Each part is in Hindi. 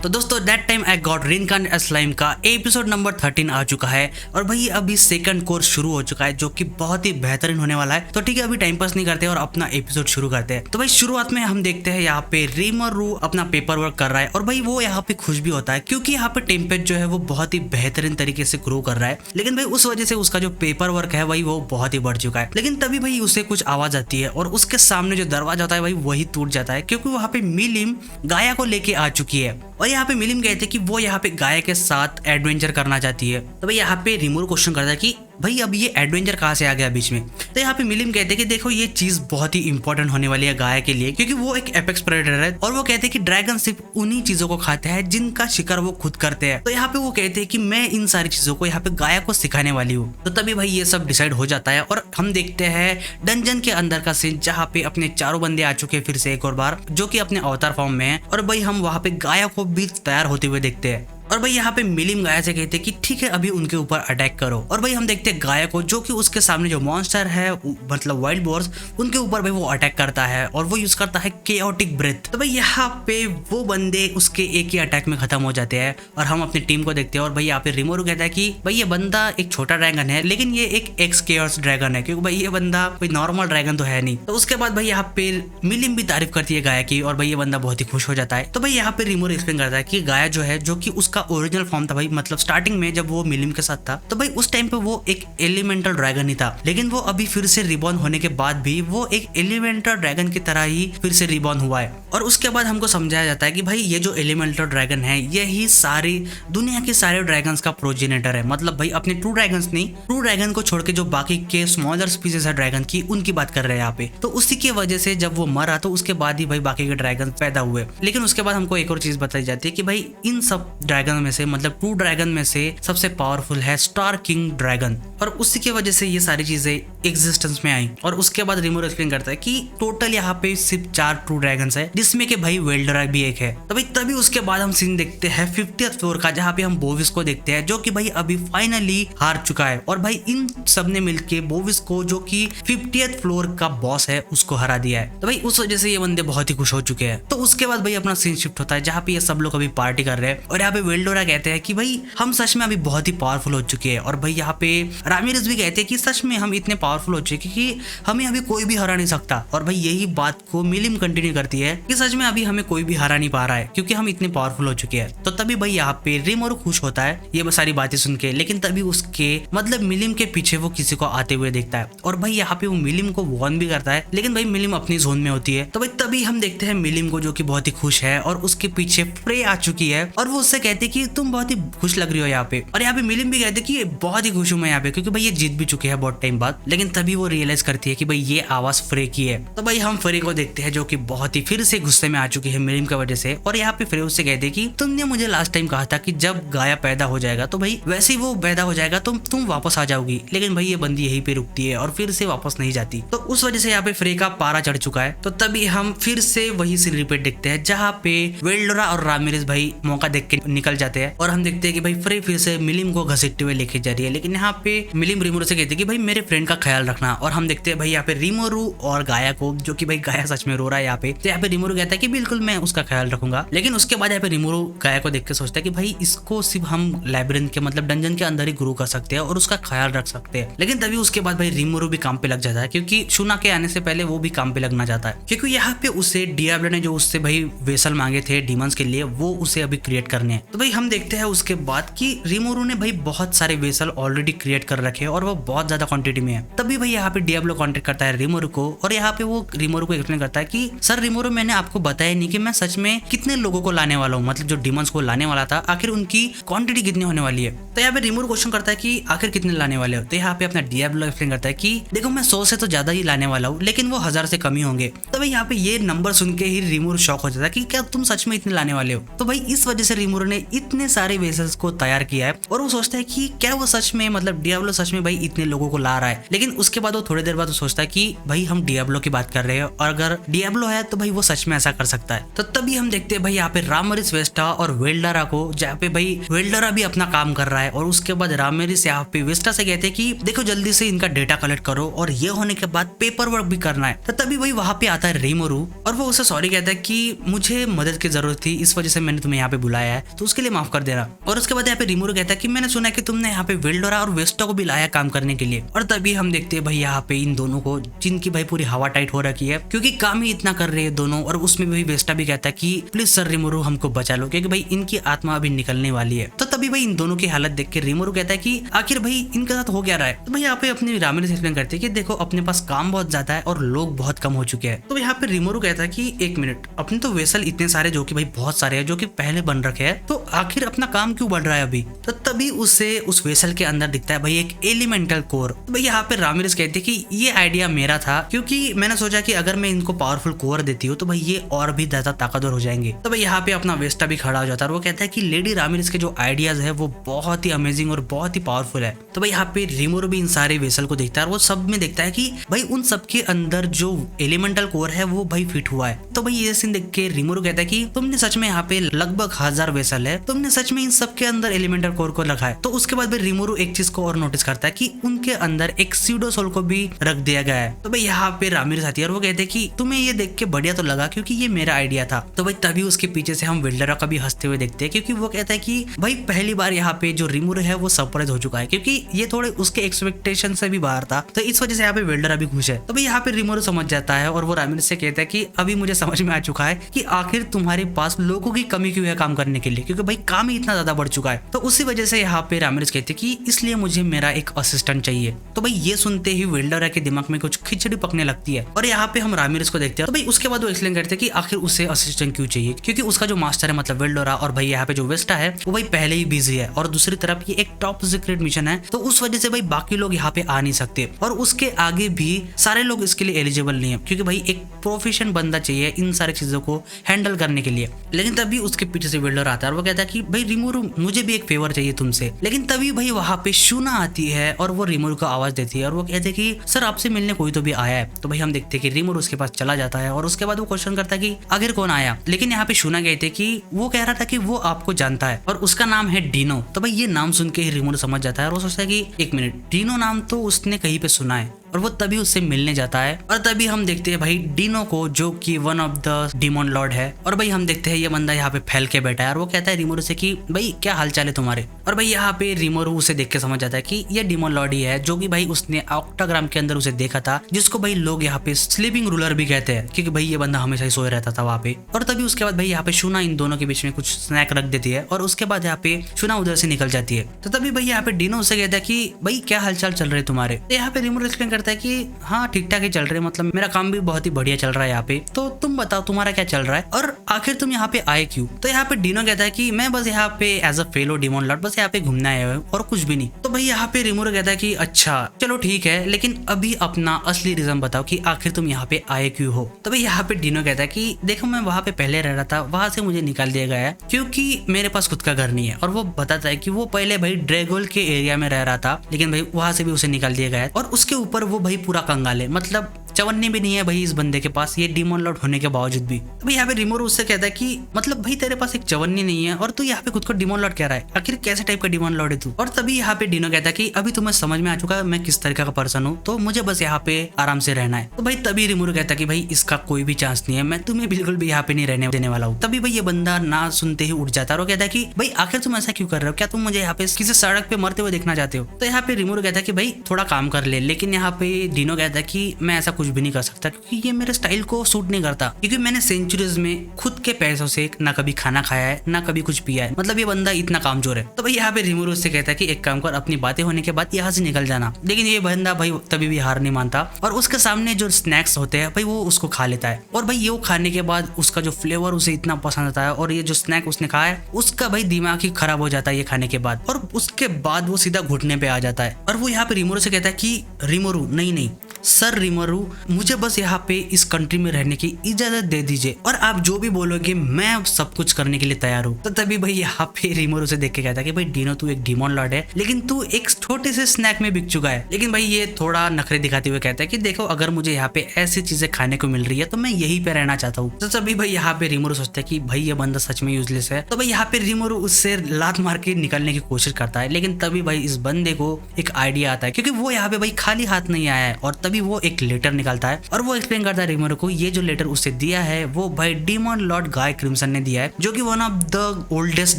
तो दोस्तों that time I got reincarnated as slime का एपिसोड नंबर 13 आ चुका है और भाई अभी सेकंड कोर्स शुरू हो चुका है जो कि बहुत ही बेहतरीन होने वाला है। तो ठीक है, अभी टाइम पास नहीं करते और अपना एपिसोड शुरू करते हैं। तो भाई शुरुआत में हम देखते हैं यहाँ पे रीमरू अपना पेपर वर्क कर रहा है और भाई वो यहाँ पे खुश भी होता है क्योंकि यहाँ पे टेम्पेट जो है वो बहुत ही बेहतरीन तरीके से ग्रो कर रहा है। लेकिन भाई उस वजह से उसका जो पेपर वर्क है भाई वो बहुत ही बढ़ चुका है। लेकिन तभी भाई उसे कुछ आवाज आती है और उसके सामने जो दरवाजा होता है भाई वही टूट जाता है क्योंकि वहाँ पे मिलिम गाया को लेके आ चुकी है। और यहाँ पे मिलिम कहते हैं कि वो यहाँ पे गाय के साथ एडवेंचर करना चाहती है। तो भाई यहाँ पे रिमोर क्वेश्चन करता है कि भाई अब ये एडवेंचर कहाँ से आ गया बीच में। तो यहाँ पे मिलिम कहते हैं कि देखो ये चीज बहुत ही इंपॉर्टेंट होने वाली है गाय के लिए क्योंकि वो एक एपेक्स प्रेडेटर है और वो कहते हैं कि ड्रैगन सिर्फ उन्हीं चीजों को खाते हैं जिनका शिकार वो खुद करते हैं। तो यहाँ पे वो कहते हैं कि मैं इन सारी चीजों को यहाँ पे गाय को सिखाने वाली हूँ। तो तभी भाई ये सब डिसाइड हो जाता है और हम देखते हैं डंजन के अंदर का सीन जहाँ पे अपने चारों बंदे आ चुके हैं फिर से एक और बार, जो कि अपने अवतार फॉर्म में है। और भाई हम वहाँ पे गाया को भी तैयार होते हुए देखते हैं और भाई यहाँ पे मिलिम गाया से कहते हैं कि ठीक है अभी उनके ऊपर अटैक करो। और भाई हम देखते हैं गाया को जो कि उसके सामने जो मॉन्स्टर है मतलब वाइल्ड बोर्स उनके ऊपर भाई वो अटैक करता है और वो यूज करता है केओटिक ब्रेथ। तो भाई यहाँ पे वो बंदे उसके एक ही अटैक में खत्म हो जाते हैं और हम अपनी टीम को देखते हैं। और भाई यहाँ पे रिमोरू कहता है कि भाई ये बंदा एक छोटा ड्रैगन है लेकिन ये एक एक्स केओस ड्रैगन है क्योंकि भाई ये बंदा कोई नॉर्मल ड्रैगन तो है नहीं। तो उसके बाद भाई यहाँ पे मिलिम भी तारीफ करती है गाया की और भाई ये बंदा बहुत ही खुश हो जाता है। तो भाई यहाँ पे रिमोरू एक्सप्लेन करता है कि गाया जो है जो कि उसका ओरिजिनल फॉर्म था भाई मतलब स्टार्टिंग में जब वो मिलिम के साथ था तो भाई उस टाइम पे वो एक एलिमेंटल ड्रैगन ही था। लेकिन वो अभी फिर से रिबॉर्न होने के बाद भी वो एक एलिमेंटल ड्रैगन की तरह ही फिर से रिबॉर्न हुआ है। और उसके बाद हमको समझाया जाता है कि भाई ये जो एलिमेंटल ड्रैगन है यही सारी दुनिया के सारे ड्रैगन्स का प्रोजेनेटर है। मतलब भाई अपने ट्रू ड्रैगन्स नहीं, ट्रू ड्रैगन को छोड़ के जो बाकी के स्मॉलर स्पीसीज है ड्रैगन की उनकी बात कर रहे हैं यहाँ पे। तो उसी की वजह से जब वो मरा तो उसके बाद ही भाई बाकी के ड्रैगन पैदा हुए। लेकिन उसके बाद हमको एक और चीज बताई जाती है कि भाई इन सब ड्रैगन में से मतलब ट्रू ड्रैगन में से सबसे पावरफुल है स्टार किंग ड्रैगन और उसी की वजह से ये सारी चीजें एग्जिस्टेंस में आई। और उसके बाद रिमोरू एक्सप्लेन करता है कि टोटल यहाँ पे सिर्फ 4 ट्रू ड्रैगन्स है जिसमें के भाई वेल्डरा भी एक है। तो भाई तभी उसके बाद हम सीन देखते हैं 50th फ्लोर का जहाँ पे हम बोविस को देखते हैं जो कि भाई अभी फाइनली हार चुका है। और भाई इन सब ने मिलके बोविस को जो कि 50th फ्लोर का बॉस है उसको हरा दिया है। तो भाई उस वजह से ये बंदे बहुत ही खुश हो चुके हैं। तो उसके बाद भाई अपना सीन शिफ्ट होता है जहाँ पे ये सब लोग अभी पार्टी कर रहे हैं और यहाँ पे वेल्डोरा कहते हैं कि भाई हम सच में अभी बहुत ही पावरफुल हो चुके हैं। और भाई यहाँ पे रामिरेस भी कहते हैं कि सच में हम इतने पावरफुल हो चुके हैं कि हमें अभी कोई भी हरा नहीं सकता। और भाई यही बात को मिलिम कंटिन्यू करती है कि सच में अभी हमें कोई भी हरा नहीं पा रहा है क्योंकि हम इतने पावरफुल हो चुके हैं। तो तभी भाई यहाँ पे रिमोरू खुश होता है ये सारी बातें सुन के। लेकिन तभी उसके मतलब मिलिम के पीछे वो किसी को आते हुए देखता है और भाई यहाँ पे वो मिलिम को वॉर्न भी करता है। लेकिन भाई मिलिम अपनी जोन में होती है। तो भाई तभी हम देखते हैं मिलिम को जो कि बहुत ही खुश है और उसके पीछे फ्रे आ चुकी है और वो उससे कहती है कि तुम बहुत ही खुश लग रही हो यहाँ पे। और यहाँ पे मिलिम भी कहते कि बहुत ही खुश हूँ मैं यहाँ पे क्योंकि भाई ये जीत भी चुके हैं बहुत टाइम बाद। लेकिन तभी वो रियलाइज करती है कि भाई ये आवाज फ्रे की है। तो भाई हम फ्रे को देखते हैं जो कि बहुत ही फिर से गुस्से में आ चुकी है मिलिम की वजह से। और यहाँ पे फ्रे उससे कहते हैं कि तुमने मुझे लास्ट टाइम कहा था कि जब गाया पैदा हो जाएगा तो भाई वैसे ही वो पैदा हो जाएगा तो तुम वापस आ जाओगी। लेकिन भाई ये बंदी यहीं पे रुकती है और फिर से वापस नहीं जाती। तो उस वजह से यहाँ पे फ्रे का पारा चढ़ चुका है। तो तभी हम फिर से वही सीन रिपीट देखते हैं जहाँ पे वेल्डोरा और रामिरेस भाई मौका देख के निकल जाते हैं और हम देखते हैं कि भाई फ्रे फिर से मिलिम को घसीटते हुए लेके जा रही है। लेकिन यहाँ पे मिलिम रिमोरू से कहते हैं कि भाई मेरे फ्रेंड का ख्याल रखना। और हम देखते हैं भाई यहाँ पे रिमोरू और गाया को जो कि भाई गाया सच में रो रहा है यहाँ पे। तो यहाँ पे रिमोरू कहता है कि बिल्कुल मैं उसका ख्याल रखूंगा। लेकिन उसके बाद यहाँ पे रिमोरू गाया को देख के सोचता है कि भाई इसको सिर्फ हम लैबिरिंथ के मतलब डंजन के अंदर ही ग्रो कर सकते हैं और उसका ख्याल रख सकते हैं। लेकिन तभी उसके बाद भाई रिमोरू भी काम पे लग जाता है क्योंकि शुना के आने से पहले वो भी काम पे लगना चाहता है क्योंकि यहाँ पे उसे डियाब्लो ने जो उससे भाई वेसल मांगे थे डीमंस के लिए वो उसे अभी क्रिएट करने हैं। तो भाई हम देखते हैं उसके बाद कि रिमोरू ने भाई बहुत सारे वेसल ऑलरेडी क्रिएट कर रखे हैं और वो बहुत ज्यादा क्वांटिटी में है। तभी भाई यहाँ पे डियाब्लो कांटेक्ट करता है रिमोरू को और यहाँ पे वो रिमोरू को एक्सप्लेन करता है कि सर रिमोरू मैंने आपको बताया नहीं कि मैं सच में कितने लोगों को लाने वाला हूँ मतलब जो डीमंस को लाने वाला था आखिर उनकी क्वांटिटी कितनी होने वाली है। तो यहाँ पे रिमोरू क्वेश्चन करता है कि आखिर कितने लाने वाले हो। तो यहाँ पे अपना डियाब्लो एक्सप्लेन करता है कि देखो मैं 100 से तो ज्यादा ही लाने वाला हूँ लेकिन वो 1000 से कम ही होंगे। तो भाई यहाँ पे ये नंबर सुन के ही रिमोरू शॉक हो जाता है कि क्या तुम सच में इतने लाने वाले हो। तो भाई इस वजह से रिमोरू ने इतने सारे वेसल्स को तैयार किया है और वो सोचता है कि क्या वो सच में मतलब डियाब्लो सच में भाई इतने लोगों को ला रहा है। लेकिन उसके बाद वो थोड़ी देर बाद वो सोचता है कि भाई हम डियाब्लो की बात कर रहे हैं और अगर डियाब्लो है तो भाई वो सच में ऐसा कर सकता है। तो तभी हम देखते हैं भाई यहाँ पे रामरिस वेस्टा और वेल्डरा को, जहाँ पे भाई वेल्डरा भी अपना काम कर रहा है और उसके बाद रामरिस यहाँ पे वेस्टा से कहते हैं कि देखो जल्दी से इनका डेटा कलेक्ट करो और ये होने के बाद पेपर वर्क भी करना है। तो तभी भाई वहां पे आता है रिमोरू और वो उसे सॉरी कहता है कि मुझे मदद की जरूरत थी, इस वजह से मैंने तुम्हें यहाँ पे बुलाया है, तो उसके लिए माफ कर देना। और उसके बाद यहाँ पे रिमोरू कहता है कि मैंने सुना है कि तुमने यहाँ पे वेल्डरा और वेस्टा को भी लाया काम करने के लिए। और तभी हम देखते हैं भाई यहाँ पे इन दोनों को, जिनकी भाई पूरी हवा टाइट हो रखी है क्योंकि काम ही इतना कर रहे हैं दोनों। और उसमें भी वेस्टा भी कहता है कि प्लीज सर रिमोरू हमको बचा लो, क्योंकि भाई इनकी आत्मा अभी निकलने वाली है। तो तभी भाई इन दोनों की हालत देख के रिमोरू कहता है कि आखिर भाई इनके साथ हो क्या रहा है। तो भाई यहाँ पे अपनी रामरिस एक्सप्लेन करते हैं कि देखो अपने पास काम बहुत ज्यादा है और लोग बहुत कम हो चुके हैं। तो यहाँ पे रिमोरू कहता है कि एक मिनट, अपने तो वेसल इतने सारे जो कि भाई बहुत सारे हैं जो कि पहले बन रखे हैं, तो आखिर अपना काम क्यों बढ़ रहा है अभी। तो तभी उसे उस वेसल के अंदर दिखता है भाई एक एलिमेंटल कोर। तो भाई यहाँ पे रामरिस कहते हैं कि ये आइडिया मेरा था, क्योंकि मैंने सोचा कि अगर मैं इनको पावरफुल कोर देती हूँ तो भाई ये और भी ज्यादा ताकतवर हो जाएंगे। तो भाई यहाँ पे अपना वेस्टा भी खड़ा हो जाता है और वो कहता है कि लेडी रामरिस के जो आइडियाज है वो बहुत ही अमेजिंग और बहुत ही पावरफुल है। तो भाई यहाँ पे रिमोरू भी इन सारे वेसल को देखता है और वो सब में देखता है कि भाई उन सब के अंदर जो एलिमेंटल कोर है वो भाई फिट हुआ है। तो भाई ये सीन देख के रिमोरू कहता है कि तुमने सच में यहाँ पे लगभग 1000 वेसल है, तुमने सच में इन सब के अंदर एलिमेंटल कोर को रखा है। तो उसके बाद भाई रिमोरू एक चीज को और नोटिस करता है कि उनके अंदर एक स्यूडो सोल को भी रख दिया गया है। तो भाई यहाँ पे रामरिस आती है और वो कहते हैं कि तुम्हें ये देख के बढ़िया तो लगा क्योंकि ये मेरा आइडिया था। तो भाई तभी उसके पीछे से हम वेल्डरा का भी हंसते हुए देखते हैं, क्योंकि वो कहता है कि भाई पहली बार यहाँ पे जो रिमोरू है वो सरप्राइज हो चुका है, क्योंकि ये थोड़े उसके एक्सपेक्टेशन से भी बाहर था। तो इस वजह से यहाँ पे वेल्डरा भी खुश है। तो भाई यहाँ पे रिमोरू समझ जाता है और वो रामरिस से कहता है कि अभी मुझे समझ में आ चुका है कि आखिर तुम्हारे पास लोगों की कमी क्यों है काम करने के लिए, क्योंकि भाई काम ही इतना ज्यादा बढ़ चुका है। तो उसी वजह से यहाँ पे रामरिस कहते हैं कि इसलिए मुझे मेरा एक असिस्टेंट चाहिए। तो भाई ये सुनते ही वेल्डरा के दिमाग में कुछ खिचड़ी पकने लगती है और यहाँ पे हम रामरिस को देखते हैं। तो भाई उसके बाद वो एक्सप्लेन करते हैं कि आखिर उसे असिस्टेंट क्यों चाहिए, क्योंकि उसका जो मास्टर है मतलब वेल्डरा और भाई यहाँ पे जो वेस्टा है वो भाई पहले ही बिजी है और दूसरी तरफ ये एक टॉप सीक्रेट मिशन है, तो उस वजह से भाई बाकी लोग यहाँ पे आ नहीं सकते और उसके आगे भी सारे लोग इसके लिए एलिजिबल नहीं है, क्योंकि भाई एक प्रोफेशन बंदा चाहिए इन सारी चीजों को हैंडल करने के लिए। लेकिन तभी उसके पीछे से वेल्डरा आता है और वो कहता है कि भाई रिमोरू मुझे भी एक फेवर चाहिए तुमसे। लेकिन तभी भाई वहां पे शूना आती है और वो रिमोरू को आवाज देती है और वो कहते हैं कि सर आपसे मिलने कोई तो भी आया है। तो भाई हम देखते हैं कि रिमोरू उसके पास चला जाता है और उसके बाद वो क्वेश्चन करता है कि आखिर कौन आया। लेकिन यहाँ पे शूना कहते हैं कि वो कह रहा था कि वो आपको जानता है और उसका नाम है डीनो। तो भाई ये नाम सुन के ही रिमोरू समझ जाता है और वो सोचता है कि एक मिनट, डीनो नाम तो उसने कहीं पे सुना है, और वो तभी उससे मिलने जाता है। और तभी हम देखते हैं भाई डीनो को, जो कि one of the demon Lord है। और भाई हम देखते हैं ये बंदा यहाँ पे फैल के बैठा है और वो कहता है रिमोरू से कि भाई क्या हालचाल है तुम्हारे। और भाई यहाँ पे रिमोरू उसे देख के समझ जाता है कि ये डिमोन लॉर्ड ही है, जो कि भाई उसने ऑक्टाग्राम के अंदर उसे देखा था, जिसको भाई लोग यहाँ पे स्लीपिंग रूलर भी कहते हैं, क्योंकि भाई ये बंदा हमेशा ही सोए रहता था वहाँ पे। और तभी उसके बाद भाई यहाँ पे शूना इन दोनों के बीच में कुछ स्नैक रख देती है और उसके बाद यहाँ पे शूना उधर से निकल जाती है। तो तभी भाई यहाँ पे डीनो उसे कहता है कि भाई क्या हालचाल चल रहे तुम्हारे। तो यहाँ पे रिमोरू एक्सप्लेन करता है कि हाँ ठीक ठाक ही चल रहे, मतलब मेरा काम भी बहुत ही बढ़िया चल रहा है यहाँ पे, तो तुम बताओ तुम्हारा क्या चल रहा है और आखिर तुम यहाँ पे आए क्यों। तो यहाँ पे डीनो कहता है कि मैं बस यहाँ पे as a fellow demon lord बस यहाँ पे घूमने आया हूँ और कुछ भी नहीं। तो भाई यहाँ पे रिमोरू कहता है कि अच्छा चलो ठीक है, लेकिन अभी अपना असली रीजन बताओ कि आखिर तुम यहाँ पे आए क्यों हो। तो भाई यहाँ पे डीनो कहता है कि देखो मैं वहाँ पे पहले रह रहा था, वहां से मुझे निकाल दिया गया है क्योंकि मेरे पास खुद का घर नहीं है। और वो बताता है कि वो पहले भाई ड्रैगोल के एरिया में रह रहा था, लेकिन भाई वहां से भी उसे निकाल दिया गया है और उसके ऊपर वो भाई पूरा कंगाल है, मतलब चवन्नी भी नहीं है भाई इस बंदे के पास, ये डिमोन लॉर्ड होने के बावजूद भी। भाई यहाँ पे रिमोरू उससे कहता है कि मतलब भाई तेरे पास एक चवन्नी नहीं है और तू यहाँ पे खुद को डिमोन लॉर्ड कह रहा है, आखिर कैसे टाइप का डिमोन लॉर्ड है तू। और तभी यहाँ पे डीनो कहता है कि अभी तुम्हें समझ में आ चुका है मैं किस तरीके का पर्सन हूँ, तो मुझे बस यहाँ पे आराम से रहना है। तो भाई तभी रिमोरू कहता है कि भाई इसका कोई भी चांस नहीं है, मैं तुम्हें बिल्कुल भी यहाँ पे नहीं रहने देने वाला हूँ। तभी भाई ये बंदा ना सुनते ही उठ जाता है और कहता है कि भाई आखिर तुम ऐसा क्यों कर रहे हो, क्या तुम मुझे यहाँ पे किसी सड़क पे मरते हुए देखना चाहते हो। तो यहाँ पे रिमोरू कहता है कि भाई थोड़ा काम कर ले, लेकिन यहाँ पे डीनो कहता है कि मैं ऐसा कुछ भी नहीं कर सकता क्योंकि ये मेरे स्टाइल को सूट नहीं करता, क्योंकि मैंने सेंचुरीज में खुद के पैसों से ना कभी खाना खाया है ना कभी कुछ पिया है, मतलब ये बंदा इतना कामचोर है। तो भाई यहाँ पे रिमोरू उससे कहता है कि एक काम कर, अपनी बातें होने के बाद यहाँ से निकल जाना। लेकिन ये बंदा भाई तभी भी हार नहीं मानता और उसके सामने जो स्नैक्स होते हैं भाई वो उसको खा लेता है। और भाई ये खाने के बाद उसका जो फ्लेवर उसे इतना पसंद आता है और ये जो स्नैक उसने खाया है उसका भाई दिमाग ही खराब हो जाता है ये खाने के बाद, और उसके बाद वो सीधा घुटने पे आ जाता है। और वो यहाँ पे रिमोरू से कहता है कि रिमोरू नहीं, सर रिमोरू, मुझे बस यहाँ पे इस कंट्री में रहने की इजाजत दे दीजिए और आप जो भी बोलोगे मैं अब सब कुछ करने के लिए तैयार हूँ। तो तभी भाई यहाँ पे रिमोरू से देख के कहता है कि भाई डिनो तू एक डीमन लॉर्ड है, लेकिन तू एक छोटे से स्नैक में बिक चुका है। लेकिन भाई ये थोड़ा नखरे दिखाते हुए कहता है कि देखो अगर मुझे यहाँ पे ऐसी चीजें खाने को मिल रही है तो मैं यहीं पे रहना चाहता हूँ। तो तभी भाई यहाँ पे रिमोरू सोचता है कि भाई ये बंदा सच में यूजलेस है। तो भाई यहाँ पे रिमोरू उससे लात मार के निकलने की कोशिश करता है, लेकिन तभी भाई इस बंदे को एक आइडिया आता है, क्योंकि वो यहाँ पे भाई खाली हाथ नहीं आया है। और तभी वो एक लेटर निकालता है और वो एक्सप्लेन करता है रिमोरू को ये जो लेटर उसे दिया है वो भाई डीमन लॉर्ड गाय क्रिम्सन ने दिया है, जो कि one of the oldest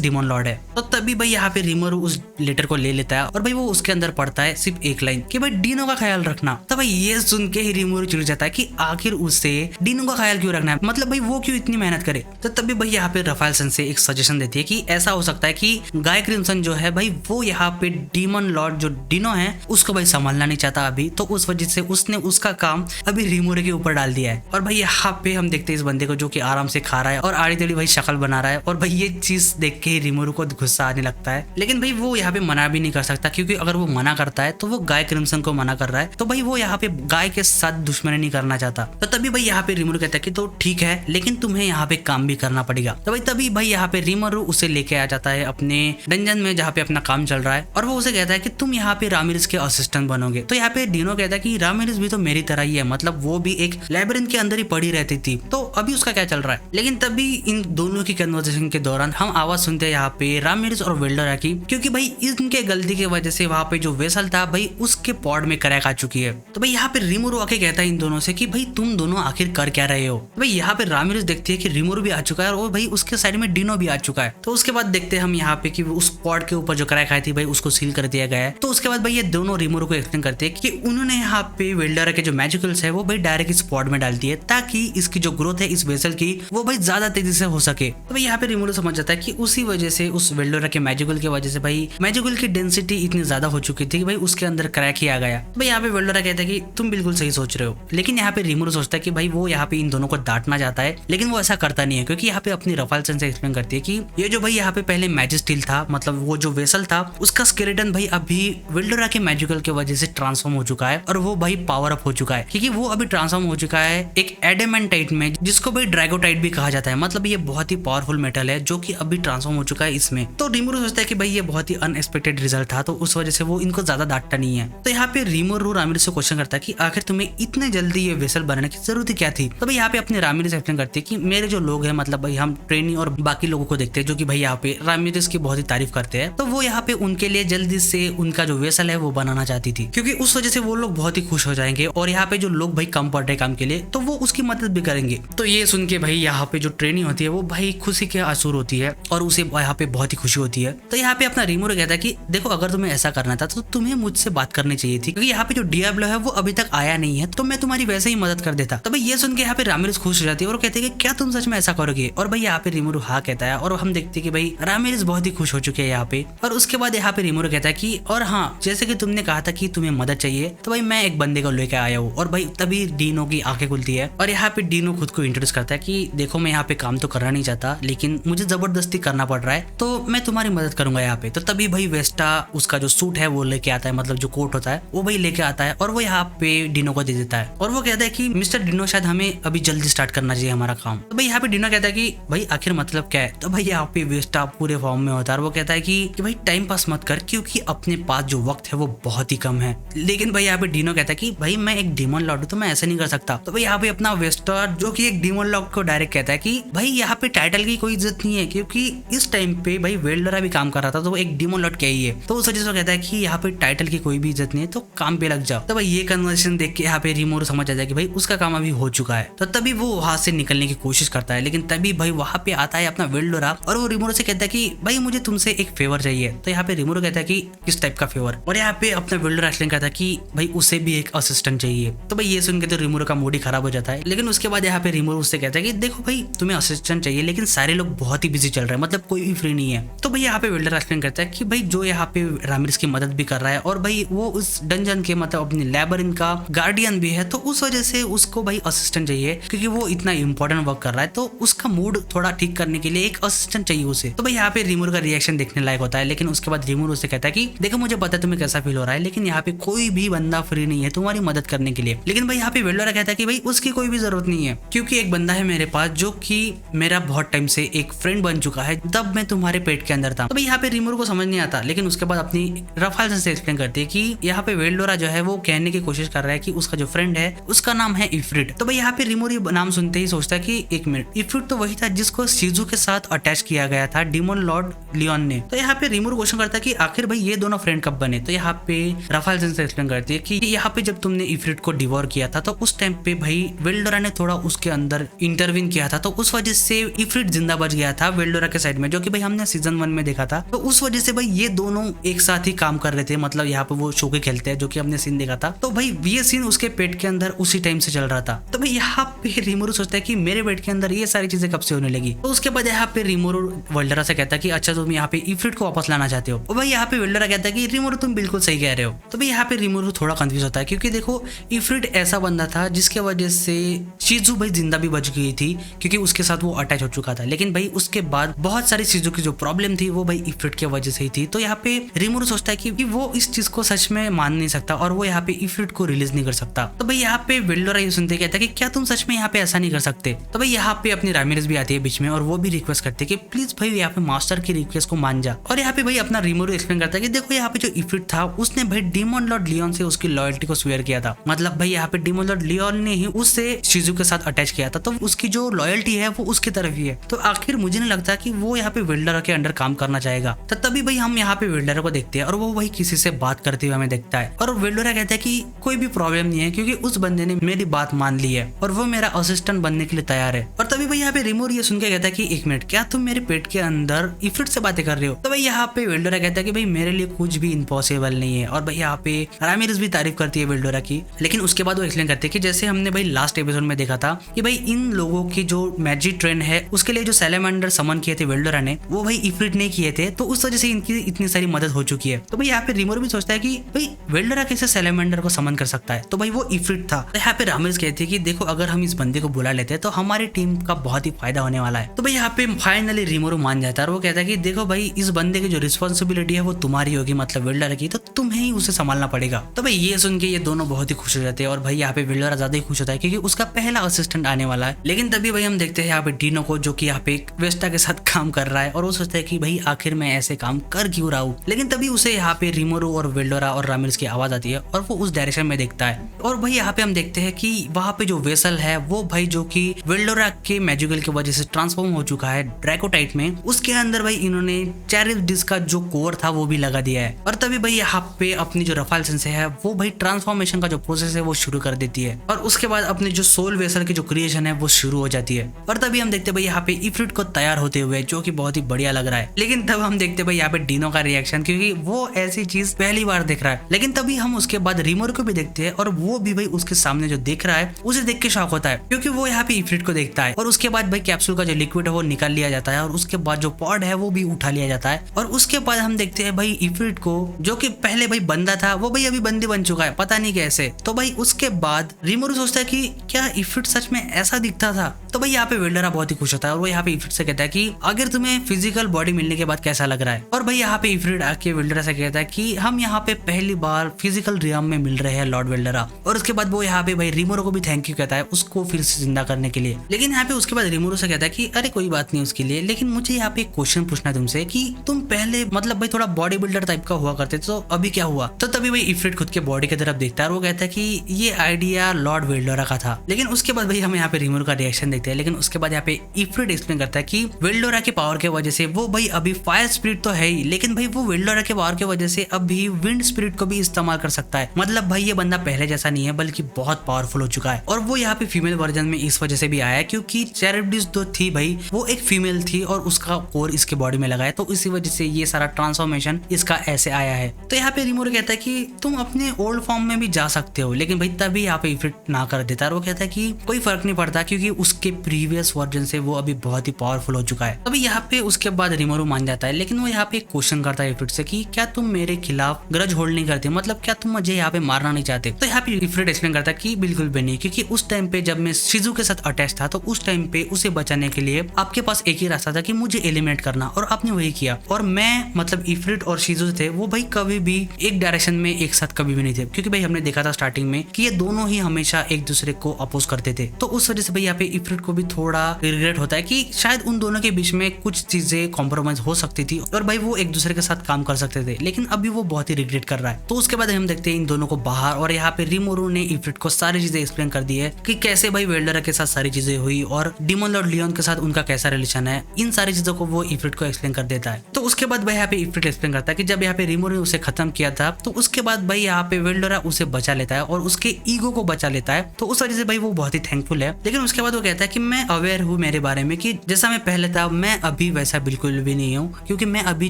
demon Lord है। तो तभी भाई यहाँ पे रिमोरू उस लेटर को ले लेता है और भाई वो उसके अंदर पढ़ता है सिर्फ एक लाइन कि भाई डिनो का ख्याल रखना। तो भाई ये सुन के ही रिमोरू चिढ़ जाता है कि आखिर उसे डिनो का ख्याल क्यों रखना है, मतलब भाई वो क्यों इतनी मेहनत करे। तो तभी भाई यहाँ पे रफाल सन से एक सजेशन देती है कि ऐसा हो सकता है कि गाय क्रिम्सन जो है भाई वो यहाँ पे डीमन लॉर्ड जो डिनो है उसको भाई संभालना नहीं चाहता अभी, तो उस वजह से उसने उसका काम अभी रिमोरू के ऊपर डाल दिया है। और भाई यहाँ पे हम देखते हैं इस बंदे को जो कि आराम से खा रहा है और आड़ी टेढ़ी भाई शक्ल बना रहा है। और भाई ये चीज देख के रिमोरू को गुस्सा आने लगता है, लेकिन भाई वो यहाँ पे मना भी नहीं कर सकता, क्योंकि अगर वो मना करता है तो वो गाय क्रिम्सन को मना कर रहा है, तो भाई वो यहाँ पे गाय के साथ दुश्मनी नहीं करना चाहता। तो तभी भाई यहाँ पे रिमोरू कहता है कि तो ठीक है, लेकिन तुम्हें यहाँ पे काम भी करना पड़ेगा। तो भाई तभी भाई यहाँ पे रिमोरू उसे लेके आ जाता है अपने डंजन में जहाँ पे अपना काम चल रहा है, और वो उसे कहता है कि तुम यहाँ पे रामिरेज के असिस्टेंट बनोगे। तो यहाँ पे डिनो कहता है कि रामिरेज भी तो मेरी तरह ही है, मतलब वो भी एक लैबिरिंथ के अंदर ही पड़ी रहती थी, तो अभी उसका क्या चल रहा है। लेकिन तभी इन दोनों की कन्वर्सेशन के दौरान हम आवाज सुनते हैं यहाँ पे रामिरेज और वेल्डरा की, क्योंकि भाई इनके गलती की वजह से वहाँ पे जो वेसल था भाई उसके पॉड में क्रैक आ चुकी है। तो भाई यहाँ पे रिमोरू आके कहता है इन दोनों से कि भाई तुम दोनों आखिर कर क्या रहे हो। तो भाई यहाँ पे रामिरेज देखती है कि रिमोरू भी आ चुका है और भाई उसके साइड में डिनो भी आ चुका है। तो उसके बाद देखते हैं हम यहाँ पे कि उस पॉड के ऊपर जो क्रैक आई थी भाई उसको सील कर दिया गया है। तो उसके बाद भाई ये दोनों रिमोरू को एक्सप्लेन करते हैं कि उन्होंने यहाँ पे वेल्डरा के जो मैजिकल्स है वो भाई डायरेक्ट इस पॉड में डाल दिए, ताकि इसकी जो ग्रोथ है इस वेसल की वो भाई ज्यादा तेजी से हो सके। तो भाई यहाँ पे रिमोरू समझ जाता है कि उसी वजह से उस वेल्डरा के मैजिकल की वजह से भाई मैजिकल की डेंसिटी इतनी ज्यादा हो चुकी थी कि भाई उसके अंदर क्रैक ही आ गया। भाई यहाँ पे वेल्डरा कहता है कि तुम बिल्कुल सही सोच रहे हो, लेकिन यहाँ पे रिमोरू सोचता है कि भाई वो यहाँ पे इन दोनों को डांटना चाहता है, लेकिन वो ऐसा करता नहीं है, क्योंकि यहाँ पे अपनी रफाल सन से एक्सप्लेन करती है कि ये जो भाई यहाँ पे पहले मैजिस्टिल था, मतलब वो जो वेसल था उसका स्केलेटन भाई अभी वेल्डरा के मैजिकल की वजह से ट्रांसफॉर्म हो चुका है और वो भाई पावर अप हो चुका है, क्योंकि वो अभी ट्रांसफॉर्म हो चुका है एक एडेमेंटाइट में, जिसको भाई ड्रैगोटाइट भी कहा जाता है। मतलब ये बहुत ही पावरफुल मेटल है जो कि अभी ट्रांसफॉर्म हो चुका है इसमें। तो रिमोरू सोचता है कि भाई ये बहुत ही अनएक्सपेक्टेड रिजल्ट था, तो उस वजह से वो इनको ज्यादा डांटता नहीं है। तो यहाँ पे रिमोरू रामिरेज से क्वेश्चन करता है कि आखिर तुम्हें इतने जल्दी ये वेसल बनाने की जरूरत क्या थी। तो भाई यहाँ पे अपने रामिरेज एक्सप्लेन करते हैं कि मेरे जो लोग हैं, मतलब भाई हम ट्रेनी और बाकी लोगों को देखते हैं जो कि भाई यहाँ पे रामिरेज की बहुत ही तारीफ करते हैं, तो वो यहाँ पे उनके लिए जल्दी से उनका जो वेसल है वो बनाना चाहती थी, क्योंकि उस वजह से वो लोग बहुत ही खुश हो जाएंगे और यहाँ पे जो लोग भाई कम पड़ रहे काम के लिए तो वो उसकी मदद भी करेंगे। तो ये सुन के भाई यहाँ पे जो ट्रेनी होती है वो भाई खुशी के आंसू होती है और उसे यहाँ पे बहुत ही खुशी होती है। तो यहाँ पे अपना रिमोरू कहता है कि देखो अगर तुम्हें ऐसा करना था तो तुम्हें मुझसे बात करनी चाहिए थी, क्योंकि यहाँ पे जो डियाब्लो है वो अभी तक आया नहीं है, तो मैं तुम्हारी वैसे ही मदद कर देता। तो भाई ये सुन के यहाँ पे रामिरेज खुश हो जाती है और कहते हैं कि क्या तुम सच में ऐसा करोगे। और भाई यहाँ पे रिमोरू हाँ कहता है और हम देखते हैं कि भाई रामिरेज बहुत ही खुश हो चुके हैं यहाँ पे। और उसके बाद यहाँ पे रिमोरू कहता है कि और हाँ, जैसे कि तुमने कहा था कि तुम्हें मदद चाहिए, तो भाई मैं एक बंदे को लेकर आया हूँ। और भाई तभी डिनो की आंखें खुलती है और यहाँ पे डिनो खुद को इंट्रोड्यूस करता है कि देखो मैं यहाँ पे काम तो करना नहीं चाहता, लेकिन मुझे जबरदस्ती करना पड़ रहा है, तो मैं तुम्हारी मदद करूंगा यहाँ पे। तो तभी भाई वेस्टा उसका जो सूट है वो लेके आता है, मतलब जो कोट होता है वो भाई लेके आता है और वो यहाँ पे डिनो को दे देता है और वो कहता है कि मिस्टर डिनो शायद हमें अभी जल्दी स्टार्ट करना चाहिए हमारा काम। तो भाई यहाँ पे डिनो कहता है कि भाई आखिर मतलब क्या है। तो भाई यहाँ पे वेस्टा पूरे फॉर्म में होता है और वो कहता है कि भाई टाइम पास मत कर, क्योंकि अपने पास जो वक्त है वो बहुत ही कम है। लेकिन भाई यहाँ पे डिनो कहता है कि भाई मैं एक डीमन लॉर्ड हूँ तो मैं ऐसा नहीं कर सकता। तो भाई यहाँ पे अपना वेस्टा जो कि एक डीमन लॉर्ड को डायरेक्ट कहता है कि भाई यहाँ पे टाइटल की कोई इज्जत नहीं है, क्योंकि इस टाइम पे भाई वेल्डरा भी काम कर रहा था तो वो एक डीमन लॉर्ड क्या ही है। तो उस वजह से कहता है कि यहाँ पे टाइटल की कोई भी इज्जत नहीं है, तो काम पे लग जाओ। तो भाई ये कन्वर्सेशन देख के यहाँ पे रिमोरू समझ आ जाए कि भाई उसका काम अभी हो चुका है। तो तभी वो वहां से निकलने की कोशिश करता है, लेकिन तभी भाई वहां पे आता है अपना वेल्डरा और वो रिमोरू से कहता है कि भाई मुझे तुमसे एक फेवर चाहिए। तो यहाँ पे रिमोरू कहता है कि किस टाइप का फेवर। और यहाँ पे अपना वेल्डरा एक्सप्लेन करता है कि भाई उसे भी एक असिस्टेंट चाहिए। तो भाई ये सुन के तो रिमोरू का मूड ही खराब हो जाता है। लेकिन उसके बाद यहाँ पे रिमोरू उससे कहता है कि देखो भाई तुम्हें असिस्टेंट चाहिए, लेकिन सारे लोग बहुत ही बिजी चल रहे हैं, मतलब कोई भी फ्री नहीं है। तो भाई यहाँ पे वेल्डरा एक्सप्लेन करता है कि भाई जो यहाँ पे रामिरेज की मदद भी कर रहा है और भाई वो उस डंजन के मतलब अपनी लैबिरिंथ का गार्डियन भी है, तो उस वजह से उसको भाई असिस्टेंट चाहिए, क्योंकि वो इतना इंपॉर्टेंट वर्क कर रहा है, तो उसका मूड थोड़ा ठीक करने के लिए एक असिस्टेंट चाहिए उसे। तो भाई यहाँ पे रिमोरू का रिएक्शन देखने लायक होता है। लेकिन उसके बाद रिमोरू उससे कहता है कि देखो मुझे पता है तुम्हें कैसा फील हो रहा है, लेकिन यहाँ पे कोई भी बंदा फ्री नहीं है, तुम्हारी तुम्हारी मदद करने के लिए। लेकिन भाई यहाँ पे वेल्डोरा कहता है कि भाई उसकी कोई भी जरूरत नहीं है, क्योंकि एक बंदा है मेरे पास जो कि मेरा बहुत टाइम से एक फ्रेंड बन चुका है, तब मैं तुम्हारे पेट के अंदर था। तो भाई यहाँ पे रिमोरू को समझ नहीं आता, लेकिन उसके बाद अपनी रफाल से एक्सप्लेन करती है कि यहाँ पे वेल्डोरा जो है वो कहने की कोशिश कर रहा है कि उसका जो फ्रेंड है उसका नाम है इफ्रिट। तो भाई यहाँ पे रिमोरू नाम सुनते ही सोचता है कि एक मिनट, इफ्रिट तो वही था जिसको शिजू के साथ अटैच किया गया था डीमन लॉर्ड लियोन ने। तो यहाँ पे रिमोरू क्वेश्चन करता है कि आखिर भाई ये दोनों फ्रेंड कब बने। तो यहाँ पे रफाल से एक्सप्लेन करती है कि यहाँ पे जब तुमने इफ्रिट को डिवोर किया था तो उस टाइम पे भाई वेल्डोरा ने थोड़ा उसके अंदर इंटरवीन किया था, तो उस वजह से इफ्रिट जिंदा बच गया था वेल्डोरा के साइड में, जो कि भाई हमने सीजन 1 में देखा था। तो उस वजह से भाई ये दोनों एक साथ ही काम कर रहे थे, मतलब यहाँ पे वो शोके खेलते हैं जो कि हमने सीन देखा था। तो भाई ये सीन उसके पेट के अंदर उसी टाइम से चल रहा था। तो भाई यहाँ पे रिमोरू सोचता है कि मेरे पेट के अंदर ये सारी चीजें कब से होने लगी। तो उसके बाद यहाँ पे रिमोरू वेल्डोरा से कहता है कि अच्छा तुम यहाँ पे इफ्रिट को वापस लाना चाहते हो। और भाई यहाँ पे वेल्डोरा कहता है कि रिमोरू तुम बिल्कुल सही कह रहे हो। तो भाई यहाँ पे रिमोरू थोड़ा कंफ्यूज होता है, क्योंकि देखो इफ्रिट ऐसा बंदा था जिसके वजह से शिजू भाई जिंदा भी बच गई थी, क्योंकि उसके साथ वो अटैच हो चुका था। लेकिन भाई उसके बाद बहुत सारी चीजों की जो प्रॉब्लम थी वो भाई इफ्रिट की वजह से ही थी। तो यहाँ पे रिमोरू सोचता है कि वो इस चीज को सच में मान नहीं सकता और वो यहाँ पे इफ्रिट को रिलीज नहीं कर सकता। तो भाई यहाँ पे वेल्डोरा ये सुनते कहता है कि क्या तुम सच में यहाँ पे ऐसा नहीं कर सकते। तो भाई यहाँ पे अपनी रामिरेज भी आती है बीच में और वो भी रिक्वेस्ट करती है कि प्लीज भाई यहाँ पे मास्टर की रिक्वेस्ट को मान जा। और यहाँ पे भाई अपना रिमोरू एक्सप्लेन करता है कि देखो यहाँ पे जो इफ्रिट था उसने भाई डीमन लॉर्ड लियोन से उसकी लॉयल्टी को स्वेयर किया था, मतलब भाई यहाँ पे डीमन लॉर्ड लियोन ने ही उससे शिजू के साथ अटैच किया था, तो उसकी जो लॉयल्टी है वो उसकी तरफ ही है। तो आखिर मुझे नहीं लगता कि वो यहाँ पे वेल्डोरा के अंडर काम करना चाहेगा। तो तभी भाई हम यहाँ पे वेल्डोरा को देखते हैं और वो भाई किसी से बात करते हुए हमें देखता है और वेल्डोरा कहता है कि कोई भी प्रॉब्लम नहीं है, क्योंकि उस बंदे ने मेरी बात मान ली है और वो मेरा असिस्टेंट बनने के लिए तैयार है। और तभी भाई यहाँ पे रिमोरू ये सुन के कहता है कि एक मिनट, क्या तुम मेरे पेट के अंदर इफ्रिट से बातें कर रहे हो। तो भाई यहाँ पे वेल्डोरा कहता है कि भाई मेरे लिए कुछ भी इम्पॉसिबल नहीं है। और भाई यहाँ पे रामिरेज भी तारीफ करती है वेल्डोरा की, लेकिन उसके बाद वो एक्सप्लेन करते हैं कि जैसे हमने भाई लास्ट एपिसोड में देखा था कि भाई इन लोगों की जो मैजिक ट्रेन है उसके लिए जो सैलेमेंडर समन किए थे वेल्डोरा ने, वो भाई इफ्रिट ने किए थे, तो उस वजह से इनकी इतनी सारी मदद हो चुकी है। तो भाई यहाँ पे रिमोरू भी सोचता है कि भाई वेल्डोरा कैसे सैलेमेंडर को समन कर सकता है, तो भाई वो इफ्रिट था। तो यहाँ पे रामिरेज कहती है कि देखो अगर हम इस बंदे को बुला लेते हैं तो हमारी टीम का बहुत ही फायदा होने वाला है। तो भाई यहाँ पे फाइनली रिमोरू मान जाता है और वो कहता है कि देखो भाई इस बंदे की जो रिस्पॉन्सिबिलिटी है वो तुम्हारी होगी, मतलब वेल्डोरा की, तो तुम्हें ही उसे संभालना पड़ेगा। तो भाई ये सुन के ये दोनों बहुत ही खुश हो जाते हैं और भाई यहाँ पे वेल्डोरा ज्यादा ही खुश होता है क्योंकि उसका पहला असिस्टेंट आने वाला है। लेकिन तभी भाई हम देखते हैं यहाँ पे डीनो को, जो कि यहाँ पे वेस्टा के साथ काम कर रहा है और वो सोचता है कि भाई आखिर मैं ऐसे काम कर क्यों रहा हूँ। लेकिन तभी उसे यहाँ पे रिमोरू और वेल्डोरा और रामिरेज की आवाज आती है और वो उस डायरेक्शन में देखता है। और भाई यहाँ पे हम देखते हैं कि वहाँ पे जो वेसल है वो भाई जो कि वेल्डोरा के मैजिकल की वजह से ट्रांसफॉर्म हो चुका है ड्रैकोटाइट में, उसके अंदर भाई इन्होंने चैरिब्डिस का जो कोर था वो भी लगा दिया है। और तभी भाई यहाँ पे अपनी जो रफाल सेंसे है वो भाई ट्रांसफॉर्मेशन का जो प्रोसेस है वो शुरू कर देती है और उसके बाद अपने जो सोल वेसल की जो क्रिएशन है वो शुरू हो जाती है। और तभी हम देखते भाई यहाँ पे इफ्रिट को तैयार होते हुए, जो कि बहुत ही बढ़िया लग रहा है। लेकिन तब हम देखते भाई यहाँ पे डीनो का रिएक्शन, क्योंकि वो ऐसी चीज पहली बार देख रहा है। लेकिन तभी हम उसके बाद रिमोरू को भी देखते हैं और वो भी भाई उसके सामने जो देख रहा है उसे देख के शॉक होता है, क्योंकि वो यहाँ पे इफ्रिट को देखता है। और उसके बाद भाई कैप्सूल का जो लिक्विड है वो निकाल लिया जाता है और उसके बाद जो पॉड है वो भी उठा लिया जाता है। और उसके बाद हम देखते हैं भाई इफ्रिट को, जो कि पहले भाई बंदा था वो भाई अभी बंदी बन चुका है, पता नहीं कैसे। तो भाई उसके बाद रिमोरू सोचता है कि क्या इफ्रिट सच में ऐसा दिखता था। तो भाई यहाँ पे वेल्डोरा बहुत ही खुश होता है और वो यहाँ पे इफ्रिट से कहता है कि अगर तुम्हें फिजिकल बॉडी मिलने के बाद कैसा लग रहा है। और भाई यहाँ पे इफ्रिट आके वेल्डोरा से कहता है कि हम यहाँ पे पहली बार फिजिकल रियम में मिल रहे हैं लॉर्ड वेल्डोरा। और उसके बाद वो यहाँ पे भाई रिमोरू को भी थैंक यू कहता है उसको फिर से जिंदा करने के लिए। लेकिन यहाँ पे उसके बाद रिमोरू से कहता है कि अरे कोई बात नहीं उसके लिए, लेकिन मुझे यहाँ पे एक क्वेश्चन पूछना है तुमसे कि तुम पहले मतलब भाई थोड़ा बॉडी बिल्डर टाइप का हुआ करते थे, तो अभी क्या हुआ। तो तभी भाई इफ्रिट खुद के बॉडी की तरफ देखता है और वो कहता है कि ये आइडिया लॉर्ड वेल्डोरा का था। लेकिन उसके बाद भाई हम यहाँ पे रिमोरू का रिएक्शन देखते हैं। लेकिन उसके बाद यहाँ पे इफ्रिट एक्सप्लेन करता है कि वेल्डोरा के पावर के वजह से वो भाई अभी फायर स्पिरिट तो है ही, लेकिन भाई वो वेल्डोरा के पावर के वजह से अभी विंड स्पिरिट को भी इस्तेमाल कर सकता है। मतलब भाई ये बंदा पहले जैसा नहीं है बल्कि बहुत पावरफुल हो चुका है। और वो यहाँ पे फीमेल वर्जन में इस वजह से भी आया है क्योंकि चैरिब्डिस जो थी भाई वो एक फीमेल थी और उसका कोर इसके बॉडी में लगा है, तो इसी वजह से ये सारा ट्रांसफॉर्मेशन इसका ऐसे आया है। तो यहाँ पे रिमोरू कहता है कि तुम अपने ओल्ड फॉर्म में भी जा सकते हो, लेकिन भाई तभी यहाँ पे इफ्रिट ना कर देता है। वो कहता है कि कोई फर्क नहीं पड़ता क्योंकि उसके प्रीवियस वर्जन से वो अभी बहुत ही पावरफुल हो चुका है। तभी यहाँ पे उसके बाद रिमोरू मान जाता है। लेकिन वो यहाँ पे क्वेश्चन करता है इफ्रिट से कि क्या तुम मेरे खिलाफ ग्रज होल्ड नहीं करते, मतलब क्या तुम मुझे यहाँ पे मारना नहीं चाहते। तो यहाँ पे इफ्रिट एक्सप्लेन करता है कि बिल्कुल भी नहीं, क्योंकि उस टाइम पे जब मैं शिजू के साथ अटैच था तो उस टाइम टाइम पे उसे बचाने के लिए आपके पास एक ही रास्ता था कि मुझे एलिमिनेट करना, और आपने वही किया। और मैं मतलब इफ्रिट और शीज़ो थे वो भाई कभी भी एक डायरेक्शन में एक साथ कभी भी नहीं थे, क्योंकि भाई हमने देखा था स्टार्टिंग में कि ये दोनों ही हमेशा एक दूसरे को अपोज करते थे। तो उस वजह से भाई यहाँ पे इफ्रिट को भी थोड़ा रिग्रेट होता है कि शायद उन दोनों के बीच में कुछ चीजें कॉम्प्रोमाइज हो सकती थी और भाई वो एक दूसरे के साथ काम कर सकते थे, लेकिन अभी वो बहुत ही रिग्रेट कर रहा है। तो उसके बाद हम देखते हैं इन दोनों को बाहर, और यहाँ पे रिमोरू ने इफ्रिट को सारी चीजें एक्सप्लेन कर दी है कि कैसे भाई वेल्डरा के साथ सारी चीजें हुई और डीमन लॉर्ड लियोन के साथ उनका कैसा रिलेशन है। इन सारी चीजों को वो इफ्रिट को एक्सप्लेन कर देता है। तो उसके बाद भाई यहाँ पे इफ्रिट एक्सप्लेन करता है कि जब यहाँ पे रिमोरू ने उसे खत्म किया था तो उसके बाद भाई यहाँ पे वेल्डरा उसे बचा लेता है और उसके ईगो को बचा लेता है। तो उस वजह से भाई वो बहुत ही थैंकफुल है। लेकिन उसके बाद वो कहता है कि मैं अवेयर हूँ मेरे बारे में कि जैसा मैं पहले था मैं अभी वैसा बिल्कुल भी नहीं हूँ, क्योंकि मैं अभी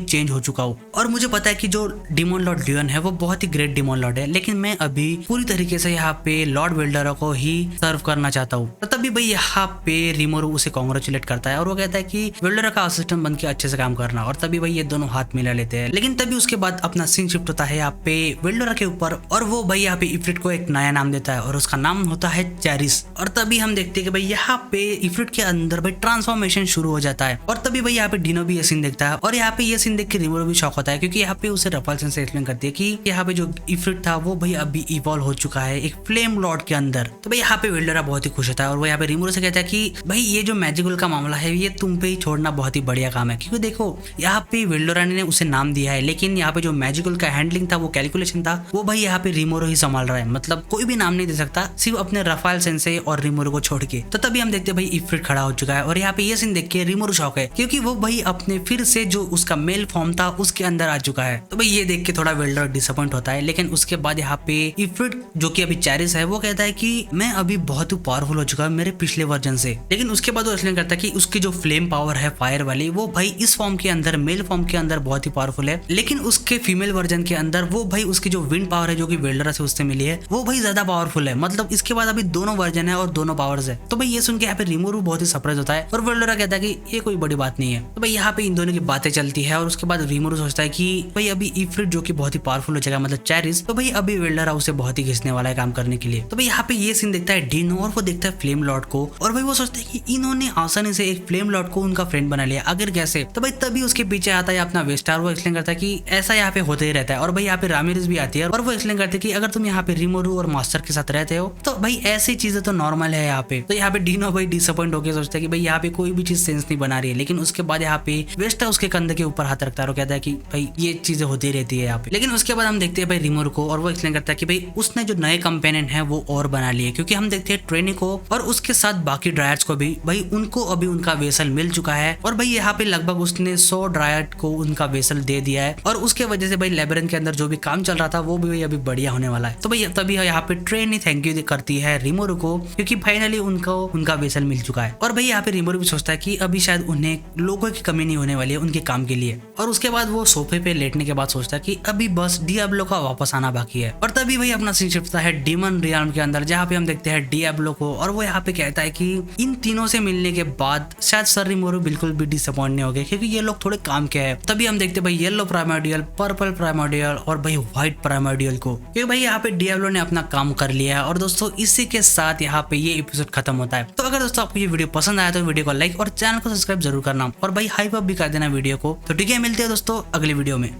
चेंज हो चुका हूँ। और मुझे पता है कि जो डीमन लॉर्ड लियोन है वो बहुत ही ग्रेट डीमन लॉर्ड है, लेकिन मैं अभी पूरी तरीके से यहाँ पे लॉर्ड वेल्डरा को ही सर्व करना चाहता हूँ। तो तभी भाई यहाँ पे रिमोरू उसे कॉन्ग्रेचुलेट करता है और वो कहता है कि वेल्डरा का असिस्टेंट बन के अच्छे से काम करना। और तभी भाई ये दोनों हाथ मिला लेते हैं। लेकिन तभी उसके बाद अपना सीन शिफ्ट होता है यहाँ पे वेल्डरा के ऊपर, और वो भाई यहाँ पे इफ्रिट को एक नया नाम देता है और उसका नाम होता है चेरिस। और तभी हम देखते हैं कि भाई यहाँ पे इफ्रिट के अंदर भाई ट्रांसफॉर्मेशन शुरू हो जाता है। और तभी भाई यहाँ पे डिनो भी ये सीन देखता है, और यहाँ पे ये सीन देख के रिमोरू भी शॉक होता है, क्योंकि यहाँ पे उसे रफाल सेन से एक्सप्लेन करती है कि यहाँ पे जो इफ्रिट था वो भाई अभी इवॉल्व हो चुका है एक फ्लेम लॉर्ड के अंदर। तो भाई यहाँ पे वेल्डरा बहुत ही खुश होता है और वो यहाँ पे रिमोरू से कहता है कि भाई ये जो मैजिकल का मामला है ये तुम पे ही छोड़ना बहुत ही बढ़िया काम है, क्योंकि देखो यहाँ पे वेल्डरा ने उसे नाम दिया है, लेकिन यहाँ पे जो मैजिकल का हैंडलिंग था वो कैलकुलेशन था वो भाई यहाँ पे रिमोरू ही संभाल रहा है। मतलब कोई भी नाम नहीं दे सकता सिर्फ अपने रफाल सेंसे और रिमोरू को छोड़ के। तो तभी हम देखते हैं भाई इफ्रिट खड़ा हो चुका है, और यहाँ पे ये सीन देख के रिमोरू शॉक है, क्योंकि वो भाई अपने फिर से जो उसका मेल फॉर्म था उसके अंदर आ चुका है। तो भाई ये देख के थोड़ा वेल्डरा डिसअपॉइंट होता है। लेकिन उसके बाद यहाँ पे इफ्रिट जो कि अभी चेरिस है वो कहता है कि मैं अभी बहुत ही पावरफुल हो चुका हूँ मेरे पिछले वर्जन से। लेकिन उसके बाद वो एक्सप्लेन करता है कि उसकी जो फ्लेम पावर है फायर वाली वो भाई इस फॉर्म के अंदर मेल फॉर्म के अंदर बहुत ही पावरफुल है, लेकिन उसके फीमेल वर्जन के अंदर वो भाई उसकी जो विंड पावर है जो कि वेल्डरा से उससे मिली है वो भाई ज्यादा पावरफुल है। मतलब इसके बाद अभी दोनों वर्जन है और दोनों पावर्स है। तो भाई ये सुन के यहाँ पे रिमोरू बहुत ही सरप्राइज होता है और वेल्डरा कहता है कि ये कोई बड़ी बात नहीं है। तो भाई यहाँ पे इन दोनों की बातें चलती है और उसके बाद रिमोरू सोचता है कि भाई अभी इफ्रिट जो कि बहुत ही पावरफुल हो जाएगा मतलब चेरिस, तो भाई अभी वेल्डरा उसे बहुत ही घिसने वाला है काम करने के लिए। तो भाई यहाँ पे ये सीन देखता है डिनो और वो देखता है फ्लेम लॉर्ड को, और भाई वो सोचता है कि इन्होंने आसानी से एक फ्लेम लॉर्ड को उनका फ्रेंड बना लिया, अगर कैसे। तो भाई तभी उसके पीछे आता है अपना वेस्टार, वो एक्सप्लेन करता है कि ऐसा यहाँ पे होते ही रहता है। और भाई यहाँ पे रामिरेस भी आती है और वो एक्सप्लेन करते हैं कि अगर तुम यहाँ पे रिमोरू और मास्टर के साथ रहते हो तो भाई ऐसी चीजें तो नॉर्मल है यहाँ पे। तो यहाँ पे डिनो भाई डिसअपॉइंट होकर सोचता है कि भाई यहाँ पे कोई भी चीज सेंस नहीं बना रही है। लेकिन उसके बाद यहाँ पे वेस्टा उसके कंधे के ऊपर हाथ रखता है और कहता है कि भाई ये चीजें होती रहती है यहाँ पे। लेकिन उसके बाद हम देखते हैं भाई रिमोरू को, और वो एक्सप्लेन करता है कि भाई उसने जो नए कंपेनियन है वो और बना लिए, क्योंकि हम देखते हैं ट्रेनी को और उसके साथ बाकी ड्रायड्स को भी भाई उनको अभी उनका वेसल मिल चुका है। और भाई यहाँ पे लगभग उसने 100 ड्रायड को उनका वेसल दे दिया है, और उसके वजह से भाई लेबरिन के अंदर जो भी काम चल रहा था वो भी अभी बढ़िया होने वाला है। तो भाई तभी यहाँ पे ट्रेनी थैंक यू करती है रिमोरू को, क्योंकि फाइनली उनको उनका वेसल मिल चुका है। और भाई यहाँ पे रिमोरू भी सोचता है कि अभी शायद उन्हें लोगों की कमी नहीं होने वाली है उनके काम के लिए। और उसके बाद वो सोफे पे लेटने के बाद सोचता है कि अभी बस डियाब्लो का वापस आना बाकी है। और तभी भाई अपना सीन शिफ्ट है डीमन रियाल्म के अंदर, जहाँ पे हम देखते हैं डियाब्लो को, और वो यहाँ पे कहता है कि इन तीनों से मिलने के बाद शायद सर रिमोरू बिल्कुल भी डिसअपॉइंट नहीं हो गए, क्योंकि ये लोग थोड़े काम के हैं। तभी हम देखते हैं भाई येलो प्राइमोर्डियल, पर्पल प्राइमोर्डियल और भाई व्हाइट प्राइमोर्डियल को, क्योंकि भाई यहाँ पे डियाब्लो ने अपना काम कर लिया है। और दोस्तों इसी के साथ यहाँ पे ये एपिसोड खत्म होता है। तो अगर दोस्तों आपको ये वीडियो पसंद आया तो वीडियो को लाइक और चैनल को सब्सक्राइब जरूर करना, और भाई हाइप अप भी कर देना वीडियो को। तो ठीक है, मिलते हैं दोस्तों अगली वीडियो में।